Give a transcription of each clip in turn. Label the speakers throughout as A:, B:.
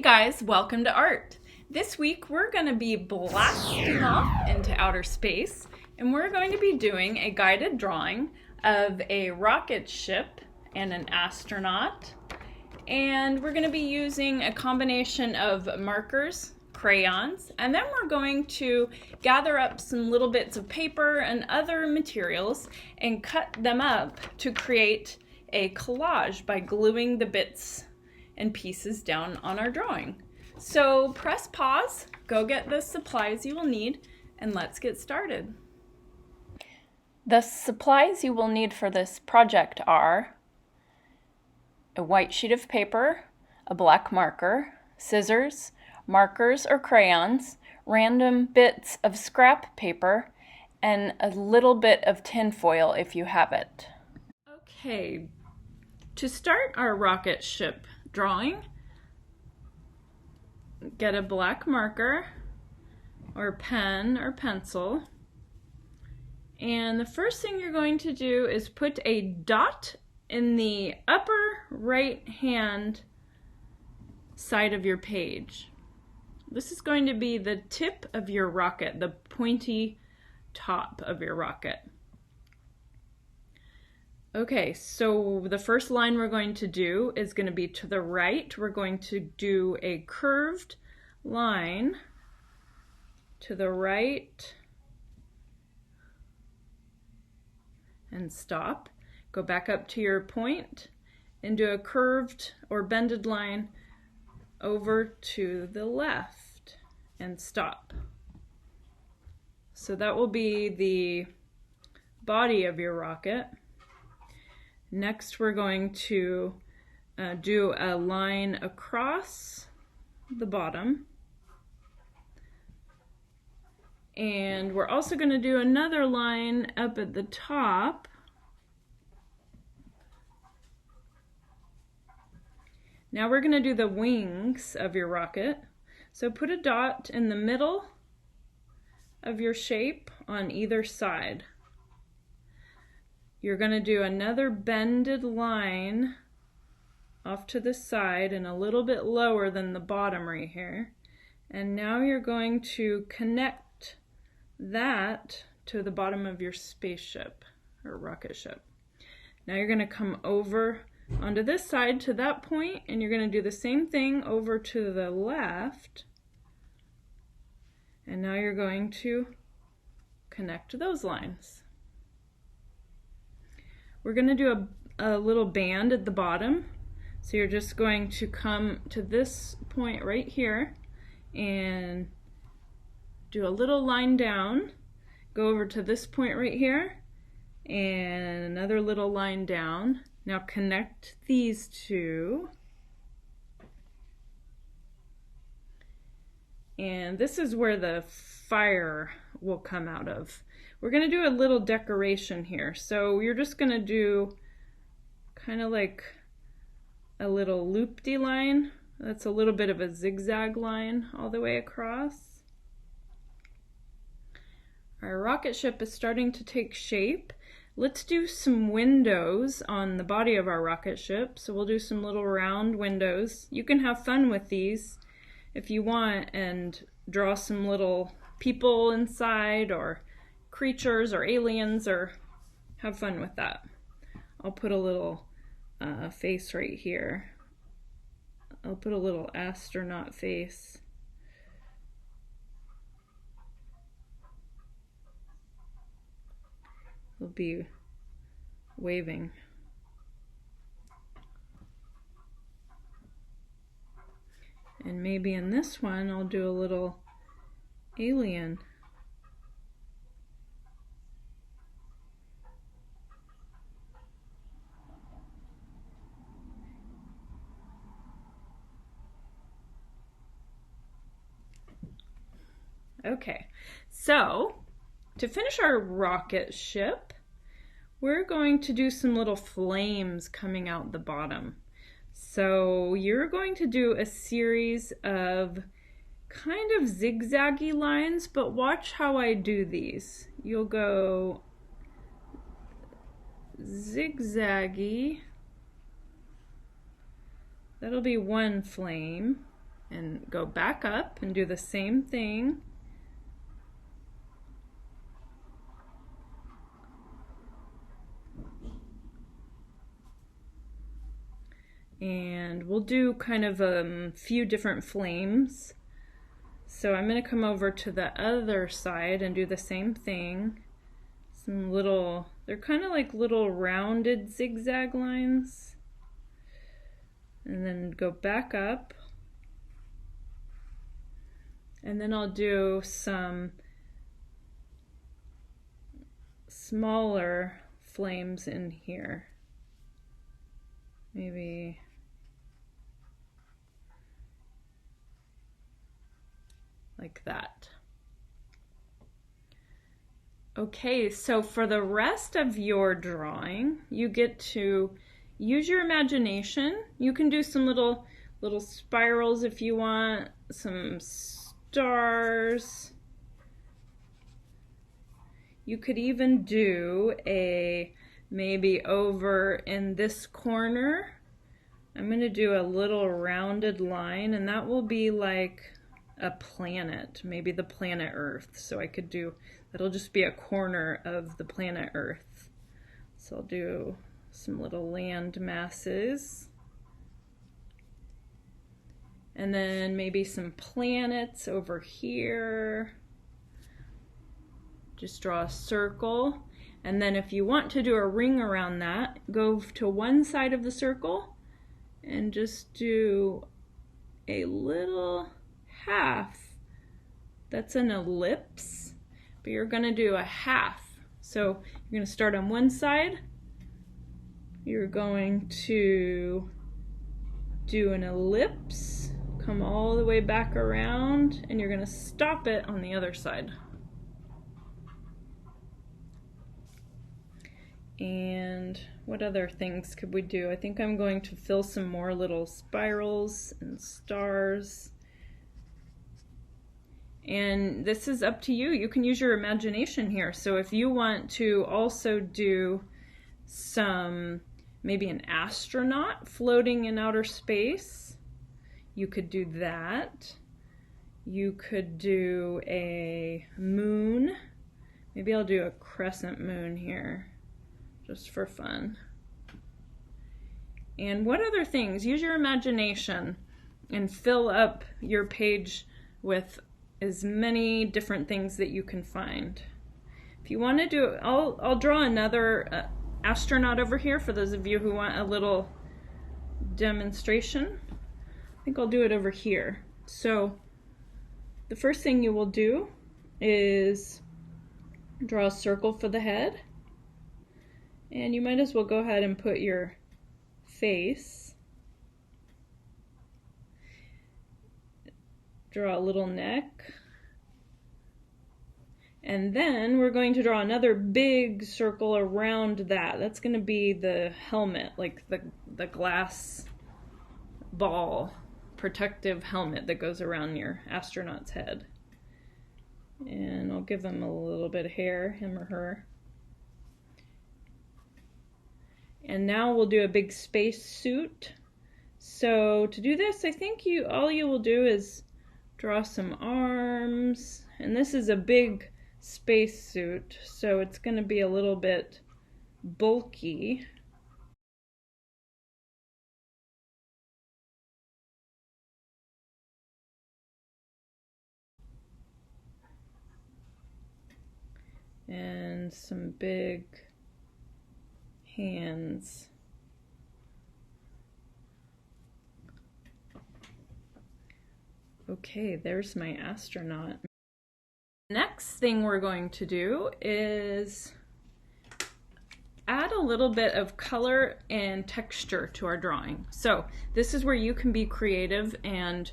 A: guys, welcome to art. This week we're going to be blasting off into outer space and we're going to be doing a guided drawing of a rocket ship and an astronaut. And we're going to be using a combination of markers, crayons, and then we're going to gather up some little bits of paper and other materials and cut them up to create a collage by gluing the bits and pieces down on our drawing. So press pause, go get the supplies you will need, and let's get started. The supplies you will need for this project are a white sheet of paper, a black marker, scissors, markers or crayons, random bits of scrap paper, and a little bit of tin foil if you have it. Okay, to start our rocket ship drawing, get a black marker or pen or pencil, and the first thing you're going to do is put a dot in the upper right hand side of your page. This is going to be the tip of your rocket, the pointy top of your rocket. Okay, so the first line we're going to do is going to be to the right. We're going to do a curved line to the right and stop. Go back up to your point and do a curved or bended line over to the left and stop. So that will be the body of your rocket. Next, we're going to do a line across the bottom. And we're also going to do another line up at the top. Now we're going to do the wings of your rocket. So put a dot in the middle of your shape on either side. You're going to do another bended line off to the side and a little bit lower than the bottom right here. And now you're going to connect that to the bottom of your spaceship or rocket ship. Now you're going to come over onto this side to that point and you're going to do the same thing over to the left. And now you're going to connect those lines. We're going to do a little band at the bottom. So you're just going to come to this point right here and do a little line down. Go over to this point right here and another little line down. Now connect these two. And this is where the fire will come out of. We're going to do a little decoration here. So you're just going to do kind of like a little loop-de line. That's a little bit of a zigzag line all the way across. Our rocket ship is starting to take shape. Let's do some windows on the body of our rocket ship. So we'll do some little round windows. You can have fun with these if you want and draw some little people inside or creatures or aliens, or have fun with that. I'll put a little face right here. I'll put a little astronaut face. He'll be waving. And maybe in this one I'll do a little alien. Okay, so to finish our rocket ship, we're going to do some little flames coming out the bottom. So you're going to do a series of kind of zigzaggy lines, but watch how I do these. You'll go zigzaggy. That'll be one flame. and go back up and do the same thing. And we'll do kind of a few different flames. So I'm going to come over to the other side and do the same thing. Some little, they're kind of like little rounded zigzag lines. And then go back up. And then I'll do some smaller flames in here. Maybe like that. Okay, so for the rest of your drawing, you get to use your imagination. You can do some little spirals if you want, some stars. You could even do maybe over in this corner, I'm going to do a little rounded line, and that will be like a planet, maybe the planet Earth. So I could do, that'll just be a corner of the planet Earth. So I'll do some little land masses. And then maybe some planets over here. Just draw a circle. And then if you want to do a ring around that, go to one side of the circle and just do a little half. That's an ellipse, but you're going to do a half. So you're going to start on one side. You're going to do an ellipse, come all the way back around, and you're going to stop it on the other side. And what other things could we do? I think I'm going to fill some more little spirals and stars. And this is up to you. You can use your imagination here. So if you want to also do some, maybe an astronaut floating in outer space, you could do that. You could do a moon. Maybe I'll do a crescent moon here, just for fun. And what other things? Use your imagination and fill up your page with as many different things that you can find. If you want to do, I'll draw another astronaut over here for those of you who want a little demonstration. I think I'll do it over here. So the first thing you will do is draw a circle for the head. And you might as well go ahead and put your face. Draw a little neck. And then we're going to draw another big circle around that. That's going to be the helmet, like the glass ball protective helmet that goes around your astronaut's head. And I'll give him a little bit of hair, him or her. And now we'll do a big space suit. So to do this, I think all you will do is draw some arms. And this is a big space suit, so it's going to be a little bit bulky. And some big hands. Okay, there's my astronaut. Next thing we're going to do is add a little bit of color and texture to our drawing. So this is where you can be creative and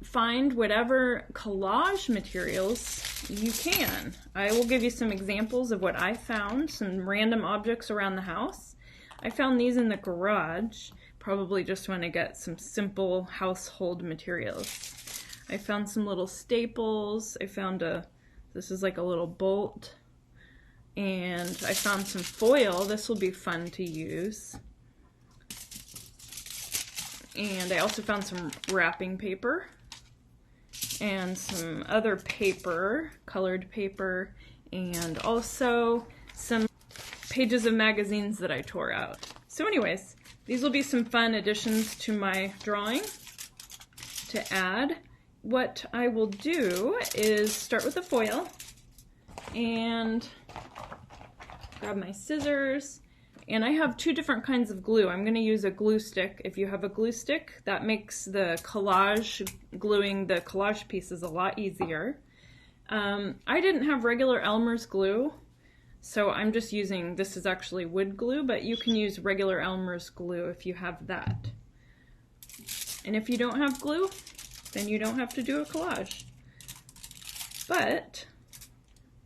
A: find whatever collage materials you can. I will give you some examples of what I found, some random objects around the house. I found these in the garage, probably just want to get some simple household materials. I found some little staples. I found this is like a little bolt. And I found some foil. This will be fun to use. And I also found some wrapping paper and some other paper, colored paper, and also some pages of magazines that I tore out. So anyways, these will be some fun additions to my drawing to add. What I will do is start with the foil and grab my scissors. And I have two different kinds of glue. I'm going to use a glue stick. If you have a glue stick, that makes the collage, gluing the collage pieces a lot easier. I didn't have regular Elmer's glue, so I'm just using, this is actually wood glue, but you can use regular Elmer's glue if you have that. And if you don't have glue, then you don't have to do a collage. But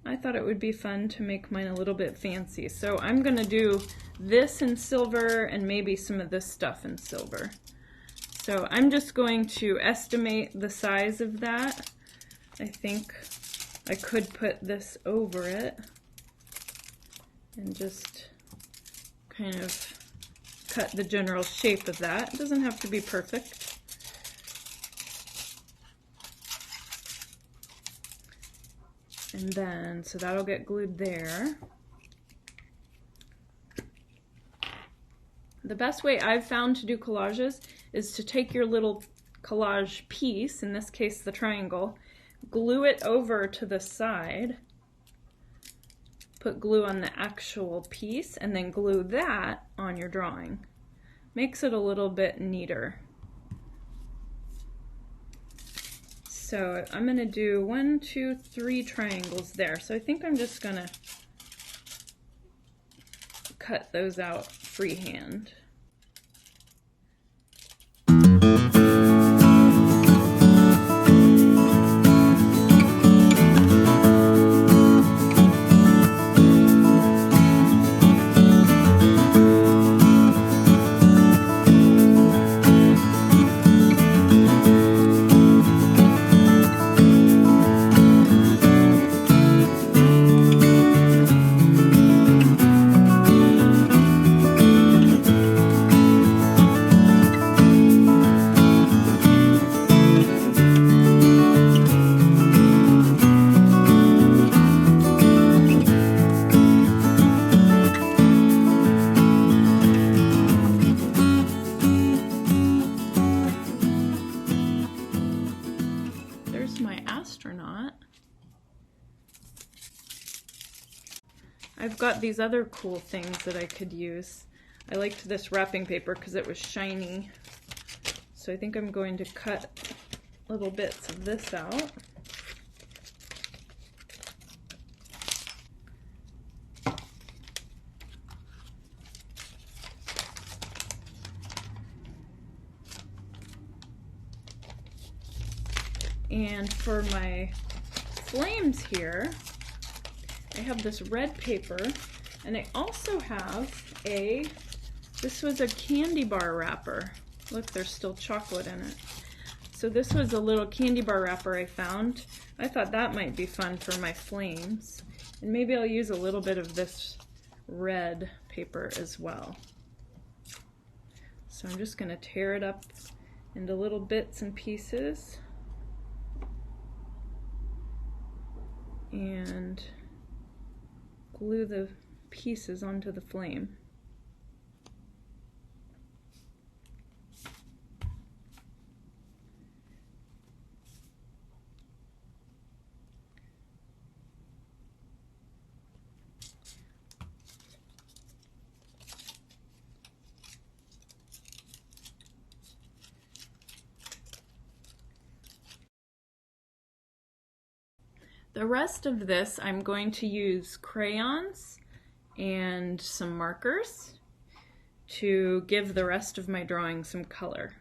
A: I thought it would be fun to make mine a little bit fancy. So I'm going to do this in silver and maybe some of this stuff in silver. So I'm just going to estimate the size of that. I think I could put this over it and just kind of cut the general shape of that. It doesn't have to be perfect. And then, so that'll get glued there. The best way I've found to do collages is to take your little collage piece, in this case the triangle, glue it over to the side, put glue on the actual piece, and then glue that on your drawing. Makes it a little bit neater. So I'm going to do 1, 2, 3 triangles there. So I think I'm just going to cut those out freehand. My astronaut. I've got these other cool things that I could use. I liked this wrapping paper because it was shiny. So I think I'm going to cut little bits of this out. And for my flames here, I have this red paper, and I also have this was a candy bar wrapper. Look, there's still chocolate in it. So this was a little candy bar wrapper I found. I thought that might be fun for my flames. And maybe I'll use a little bit of this red paper as well. So I'm just going to tear it up into little bits and pieces. And glue the pieces onto the flame. The rest of this I'm going to use crayons and some markers to give the rest of my drawing some color.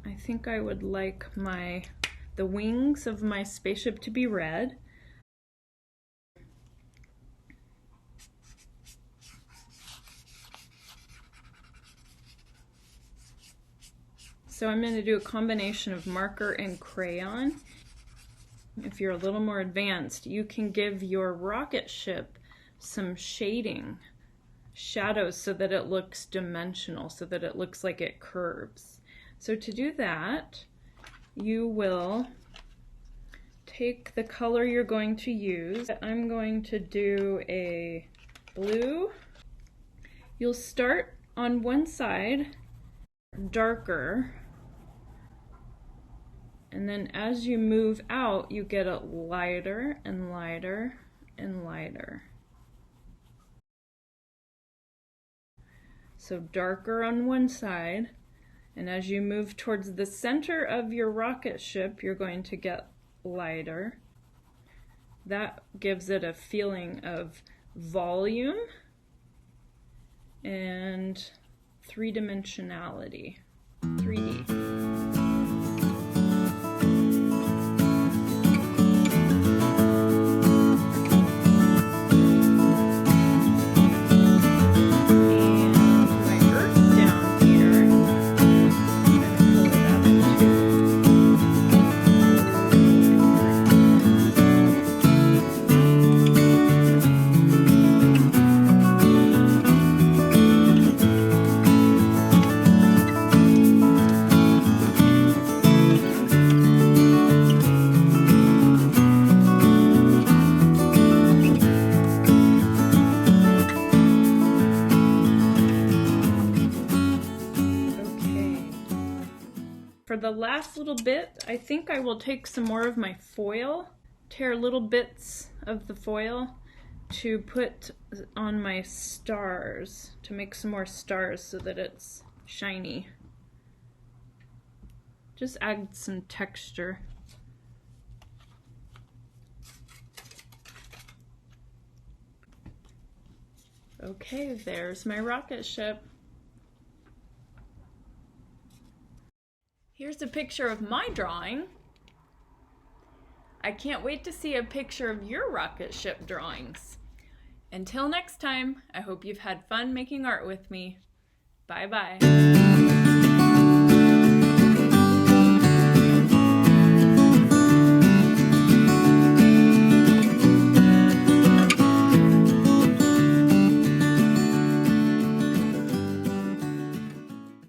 A: I think I would like the wings of my spaceship to be red. So I'm going to do a combination of marker and crayon. If you're a little more advanced, you can give your rocket ship some shading, shadows, so that it looks dimensional, so that it looks like it curves. So to do that, you will take the color you're going to use. I'm going to do a blue. You'll start on one side darker, and then as you move out, you get it lighter and lighter and lighter. So darker on one side, and as you move towards the center of your rocket ship, you're going to get lighter. That gives it a feeling of volume and three-dimensionality, 3D. For the last little bit, I think I will take some more of my foil, tear little bits of the foil to put on my stars, to make some more stars so that it's shiny. Just add some texture. Okay, there's my rocket ship. Here's a picture of my drawing. I can't wait to see a picture of your rocket ship drawings. Until next time, I hope you've had fun making art with me. Bye-bye.